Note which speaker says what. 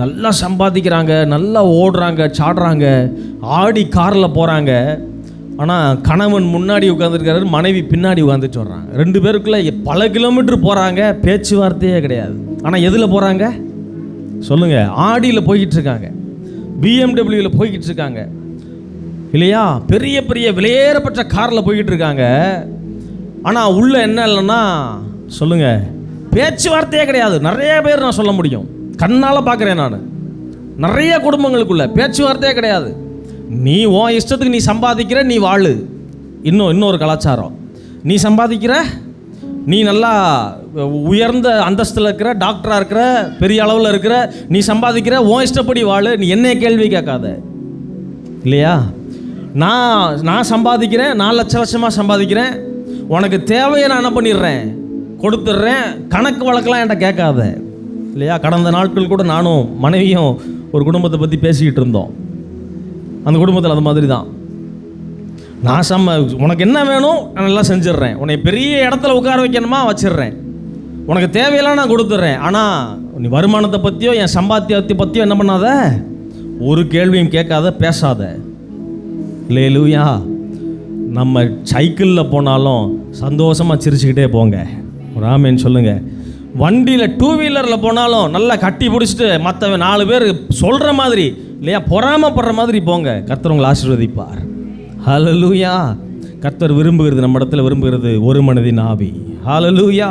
Speaker 1: நல்லா சம்பாதிக்கிறாங்க, நல்லா ஓடுறாங்க, சாடுறாங்க, ஆடி காரில் போகிறாங்க. ஆனால் கணவன் முன்னாடி உட்காந்துருக்காரு, மனைவி பின்னாடி உட்காந்துட்டு வர்றாங்க. 2 பேருக்குள்ளே பல கிலோமீட்டர் போகிறாங்க, பேச்சுவார்த்தையே கிடையாது. ஆனால் எதில் போகிறாங்க சொல்லுங்கள்? ஆடியில் போய்கிட்டு இருக்காங்க, பிஎம்டபிள்யூவில் போய்கிட்டு இருக்காங்க இல்லையா? பெரிய பெரிய விலையேறப்பட்ட காரில் போய்கிட்டு இருக்காங்க. ஆனால் உள்ள என்ன இல்லைன்னா சொல்லுங்கள், பேச்சுவார்த்தையே கிடையாது. நிறைய பேர் நான் சொல்ல முடியும், கண்ணால் பார்க்குறேன் நான். நிறைய குடும்பங்களுக்குள்ள பேச்சுவார்த்தையே கிடையாது. நீ உன் இஷ்டத்துக்கு நீ சம்பாதிக்கிற, நீ வாழு. இன்னொரு கலாச்சாரம், நீ சம்பாதிக்கிற, நீ நல்லா உயர்ந்த அந்தஸ்தில் இருக்கிற, டாக்டராக இருக்கிற, பெரிய அளவில் இருக்கிற, நீ சம்பாதிக்கிற, உன் இஷ்டப்படி வாழு, நீ என்ன கேள்வி கேட்காத இல்லையா? நான் சம்பாதிக்கிறேன், நான் லட்சமாக சம்பாதிக்கிறேன், உனக்கு தேவையை நான் என்ன பண்ணிடுறேன், கொடுத்துட்றேன், கணக்கு வழக்கெல்லாம் என்கிட்ட கேட்காத இல்லையா? கடந்த நாட்கள் கூட நானும் மனைவியும் ஒரு குடும்பத்தை பற்றி பேசிக்கிட்டு இருந்தோம். அந்த குடும்பத்தில் அது மாதிரி தான். நான் உனக்கு என்ன வேணும் நான் நல்லா செஞ்சிடுறேன், உன்னை பெரிய இடத்துல உட்கார வைக்கணுமா வச்சிடுறேன், உனக்கு தேவையெல்லாம் நான் கொடுத்துட்றேன். ஆனால் நீ வருமானத்தை பற்றியோ என் சம்பாத்தியத்தை பற்றியோ என்ன பண்ணாத, ஒரு கேள்வியும் கேட்காத, பேசாத. அல்லேலூயா. நம்ம சைக்கிளில் போனாலும் சந்தோஷமாக சிரிச்சுக்கிட்டே போங்க, ஒரு ஆமேன்னு சொல்லுங்கள். வண்டியில் 2 வீலரில் போனாலும் நல்லா கட்டி பிடிச்சிட்டு மற்ற 4 பேர் சொல்கிற மாதிரி இல்லையா, பொறாமப்படுற மாதிரி போங்க. கர்த்தர் உங்களை ஆசீர்வதிப்பார். ஹல்லேலூயா. கர்த்தர் விரும்புகிறது, நம்ம இடத்துல விரும்புகிறது ஒரு மனதின் ஆவி. ஹல்லேலூயா.